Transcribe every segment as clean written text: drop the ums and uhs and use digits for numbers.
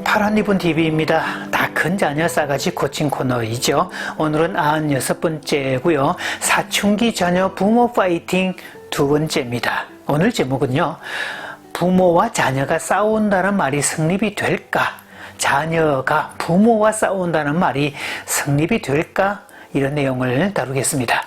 파란리본 TV입니다. 다 큰 자녀 싸가지 코칭 코너이죠. 오늘은 96번째고요. 사춘기 자녀 부모 파이팅 두 번째입니다. 오늘 제목은요. 부모와 자녀가 싸운다는 말이 성립이 될까? 자녀가 부모와 싸운다는 말이 성립이 될까? 이런 내용을 다루겠습니다.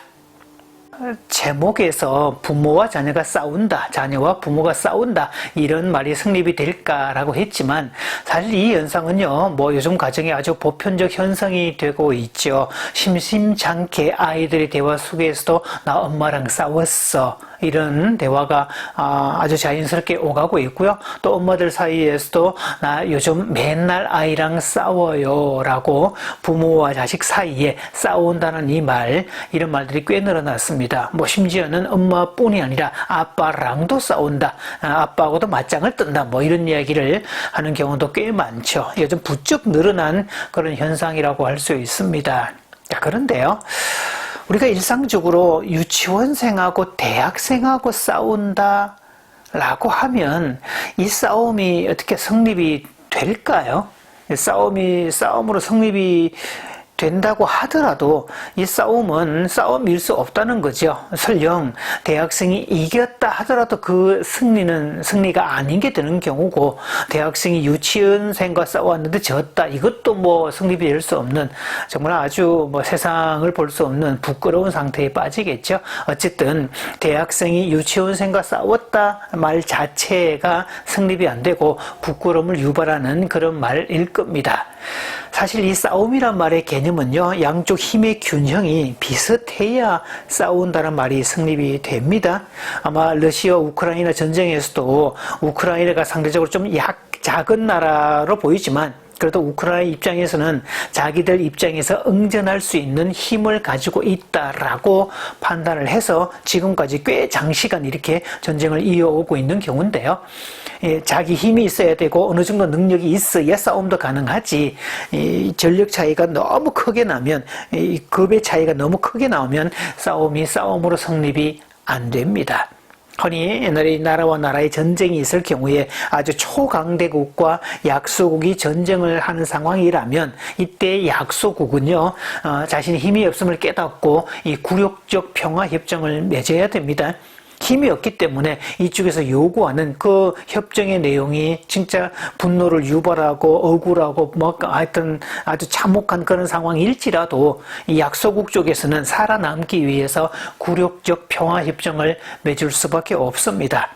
제목에서 부모와 자녀가 싸운다, 자녀와 부모가 싸운다 이런 말이 성립이 될까라고 했지만 사실 이 현상은요, 요즘 가정에 아주 보편적 현상이 되고 있죠. 심심찮게 아이들의 대화 속에서도 나 엄마랑 싸웠어 이런 대화가 아주 자연스럽게 오가고 있고요. 또 엄마들 사이에서도 나 요즘 맨날 아이랑 싸워요 라고 부모와 자식 사이에 싸운다는 이런 말들이 꽤 늘어났습니다. 심지어는 엄마뿐이 아니라 아빠랑도 싸운다, 아빠하고도 맞짱을 뜬다 이런 이야기를 하는 경우도 꽤 많죠. 요즘 부쩍 늘어난 그런 현상이라고 할 수 있습니다. 그런데요, 우리가 일상적으로 유치원생하고 대학생하고 싸운다 라고 하면 이 싸움이 어떻게 성립이 될까요? 싸움으로 성립이 된다고 하더라도 이 싸움은 싸움일 수 없다는 거죠. 설령 대학생이 이겼다 하더라도 그 승리가 아닌 게 되는 경우고, 대학생이 유치원생과 싸웠는데 졌다, 이것도 성립이 될 수 없는, 정말 아주 세상을 볼 수 없는 부끄러운 상태에 빠지겠죠. 어쨌든 대학생이 유치원생과 싸웠다 말 자체가 성립이 안 되고 부끄러움을 유발하는 그런 말일 겁니다. 사실 이 싸움이란 말의 개념은요, 양쪽 힘의 균형이 비슷해야 싸운다는 말이 성립이 됩니다. 아마 러시아 우크라이나 전쟁에서도 우크라이나가 상대적으로 좀 작은 나라로 보이지만 그래도 우크라이나 입장에서는 자기들 입장에서 응전할 수 있는 힘을 가지고 있다라고 판단을 해서 지금까지 꽤 장시간 이렇게 전쟁을 이어오고 있는 경우인데요. 자기 힘이 있어야 되고 어느 정도 능력이 있어야 싸움도 가능하지, 전력 차이가 너무 크게 나면, 급의 차이가 너무 크게 나오면 싸움이 싸움으로 성립이 안 됩니다. 흔히 옛날에 나라와 나라의 전쟁이 있을 경우에 아주 초강대국과 약소국이 전쟁을 하는 상황이라면 이때 약소국은요, 자신의 힘이 없음을 깨닫고 이 굴욕적 평화협정을 맺어야 됩니다. 힘이 없기 때문에 이쪽에서 요구하는 그 협정의 내용이 진짜 분노를 유발하고 억울하고 하여튼 아주 참혹한 그런 상황일지라도 이 약소국 쪽에서는 살아남기 위해서 굴욕적 평화협정을 맺을 수밖에 없습니다.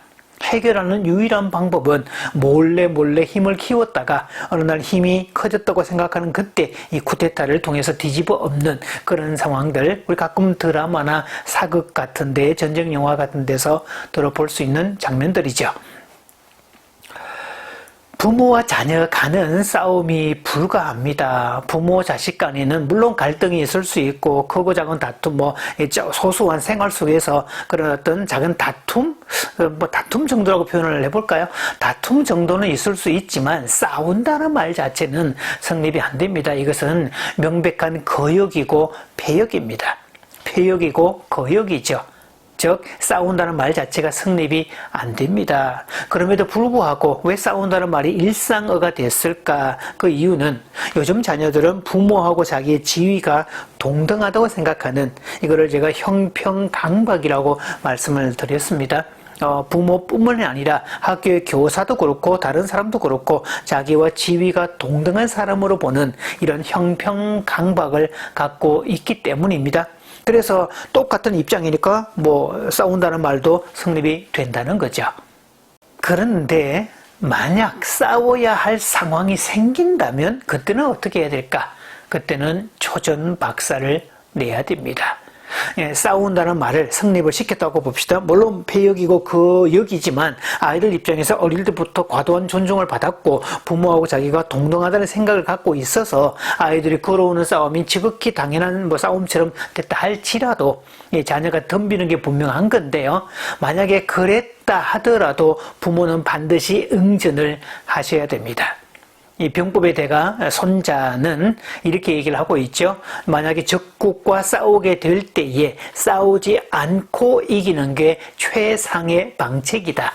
해결하는 유일한 방법은 몰래 힘을 키웠다가 어느 날 힘이 커졌다고 생각하는 그때 이 쿠데타를 통해서 뒤집어 엎는 그런 상황들, 우리 가끔 드라마나 사극 같은 데, 전쟁 영화 같은 데서 들어볼 수 있는 장면들이죠. 부모와 자녀 간은 싸움이 불가합니다. 부모 자식 간에는 물론 갈등이 있을 수 있고 크고 작은 다툼, 소소한 생활 속에서 그런 어떤 작은 다툼, 다툼 정도라고 표현을 해볼까요? 다툼 정도는 있을 수 있지만 싸운다는 말 자체는 성립이 안 됩니다. 이것은 명백한 거역이고 패역입니다. 패역이고 거역이죠. 즉 싸운다는 말 자체가 성립이 안 됩니다. 그럼에도 불구하고 왜 싸운다는 말이 일상어가 됐을까? 그 이유는 요즘 자녀들은 부모하고 자기의 지위가 동등하다고 생각하는, 이거를 제가 형평강박이라고 말씀을 드렸습니다. 부모뿐만이 아니라 학교의 교사도 그렇고 다른 사람도 그렇고 자기와 지위가 동등한 사람으로 보는 이런 형평강박을 갖고 있기 때문입니다. 그래서 똑같은 입장이니까 싸운다는 말도 성립이 된다는 거죠. 그런데 만약 싸워야 할 상황이 생긴다면 그때는 어떻게 해야 될까? 그때는 초전박살을 내야 됩니다. 싸운다는 말을 성립을 시켰다고 봅시다. 물론 패역이고 거역이지만 아이들 입장에서 어릴 때부터 과도한 존중을 받았고 부모하고 자기가 동등하다는 생각을 갖고 있어서 아이들이 걸어오는 싸움이 지극히 당연한 싸움처럼 됐다 할지라도 자녀가 덤비는 게 분명한 건데요. 만약에 그랬다 하더라도 부모는 반드시 응전을 하셔야 됩니다. 이 병법의 대가 손자는 이렇게 얘기를 하고 있죠. 만약에 적국과 싸우게 될 때에 싸우지 않고 이기는 게 최상의 방책이다.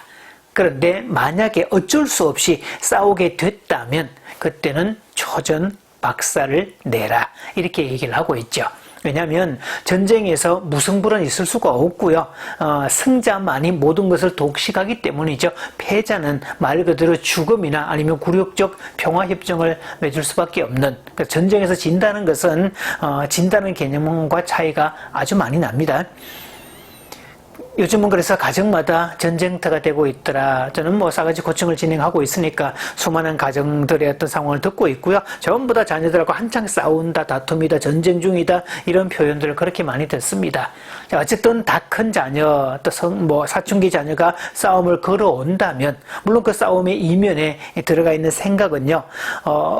그런데 만약에 어쩔 수 없이 싸우게 됐다면 그때는 초전 박살을 내라. 이렇게 얘기를 하고 있죠. 왜냐하면 전쟁에서 무승부는 있을 수가 없고요. 승자만이 모든 것을 독식하기 때문이죠. 패자는 말 그대로 죽음이나 아니면 굴욕적 평화협정을 맺을 수밖에 없는, 그러니까 전쟁에서 진다는 것은 진다는 개념과 차이가 아주 많이 납니다. 요즘은 그래서 가정마다 전쟁터가 되고 있더라. 저는 뭐 싸가지 고충을 진행하고 있으니까 수많은 가정들의 어떤 상황을 듣고 있고요. 전부 다 자녀들하고 한창 싸운다, 다툼이다, 전쟁 중이다, 이런 표현들을 그렇게 많이 듣습니다. 어쨌든 다 큰 자녀, 또 사춘기 자녀가 싸움을 걸어온다면, 물론 그 싸움의 이면에 들어가 있는 생각은요,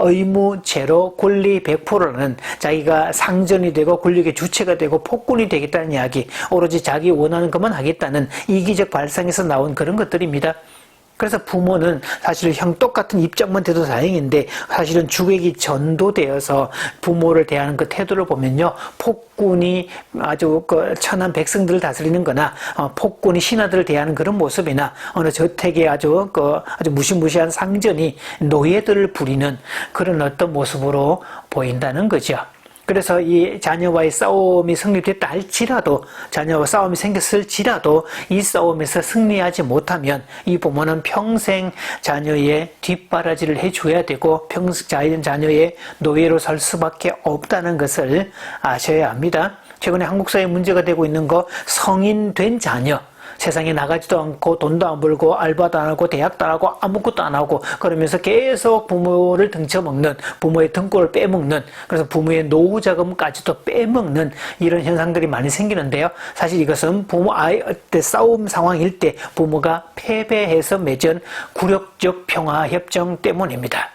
의무제로 권리 100%는 자기가 상전이 되고 권력의 주체가 되고 폭군이 되겠다는 이야기, 오로지 자기 원하는 것만 하겠다는 이기적 발상에서 나온 그런 것들입니다. 그래서 부모는 사실 형 똑같은 입장만 돼도 다행인데, 사실은 주객이 전도되어서 부모를 대하는 그 태도를 보면요, 폭군이 아주 천한 백성들을 다스리는 거나, 폭군이 신하들을 대하는 그런 모습이나, 어느 저택에 아주 무시무시한 상전이 노예들을 부리는 그런 어떤 모습으로 보인다는 거죠. 그래서 이 자녀와의 싸움이 성립됐다 할지라도, 자녀와 싸움이 생겼을지라도 이 싸움에서 승리하지 못하면 이 부모는 평생 자녀의 뒷바라지를 해줘야 되고 평생 자녀의 노예로 살 수밖에 없다는 것을 아셔야 합니다. 최근에 한국 사회에 문제가 되고 있는 거, 성인 된 자녀, 세상에 나가지도 않고 돈도 안 벌고 알바도 안 하고 대학도 안 하고 아무것도 안 하고 그러면서 계속 부모를 등쳐먹는, 부모의 등골을 빼먹는, 그래서 부모의 노후 자금까지도 빼먹는 이런 현상들이 많이 생기는데요. 사실 이것은 부모 아이 때 싸움 상황일 때 부모가 패배해서 맺은 굴욕적 평화 협정 때문입니다.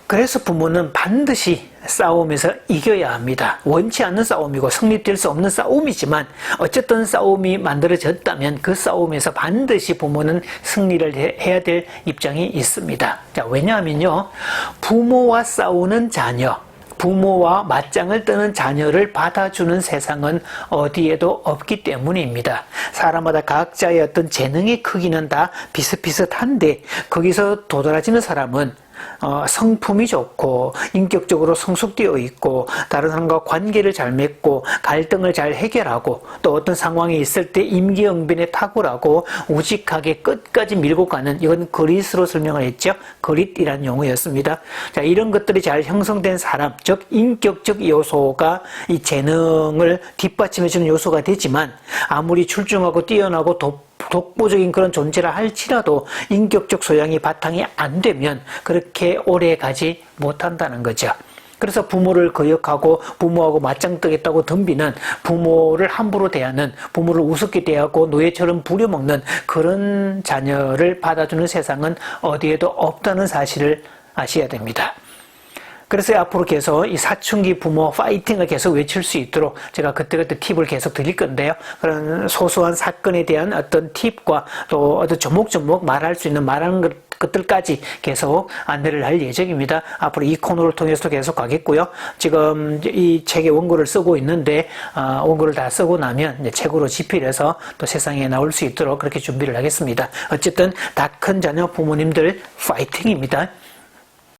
그래서 부모는 반드시 싸움에서 이겨야 합니다. 원치 않는 싸움이고 성립될 수 없는 싸움이지만 어쨌든 싸움이 만들어졌다면 그 싸움에서 반드시 부모는 승리를 해야 될 입장이 있습니다. 자, 왜냐하면요, 부모와 싸우는 자녀, 부모와 맞짱을 뜨는 자녀를 받아주는 세상은 어디에도 없기 때문입니다. 사람마다 각자의 어떤 재능의 크기는 다 비슷비슷한데 거기서 도드라지는 사람은 성품이 좋고 인격적으로 성숙되어 있고 다른 사람과 관계를 잘 맺고 갈등을 잘 해결하고 또 어떤 상황이 있을 때 임기응변에 탁월하고 우직하게 끝까지 밀고 가는, 이건 그릿으로 설명을 했죠. 그릿이라는 용어였습니다. 자, 이런 것들이 잘 형성된 사람, 즉 인격적 요소가 이 재능을 뒷받침해주는 요소가 되지만 아무리 출중하고 뛰어나고 독보적인 그런 존재라 할지라도 인격적 소양이 바탕이 안 되면 그렇게 오래 가지 못한다는 거죠. 그래서 부모를 거역하고 부모하고 맞짱 뜨겠다고 덤비는, 부모를 함부로 대하는, 부모를 우습게 대하고 노예처럼 부려먹는 그런 자녀를 받아주는 세상은 어디에도 없다는 사실을 아셔야 됩니다. 그래서 앞으로 계속 이 사춘기 부모 파이팅을 계속 외칠 수 있도록 제가 그때그때 팁을 계속 드릴 건데요. 그런 소소한 사건에 대한 어떤 팁과 또 어떤 조목조목 말할 수 있는 말하는 것들까지 계속 안내를 할 예정입니다. 앞으로 이 코너를 통해서도 계속 가겠고요. 지금 이 책의 원고를 쓰고 있는데 원고를 다 쓰고 나면 이제 책으로 집필해서 또 세상에 나올 수 있도록 그렇게 준비를 하겠습니다. 어쨌든 다 큰 자녀 부모님들 파이팅입니다.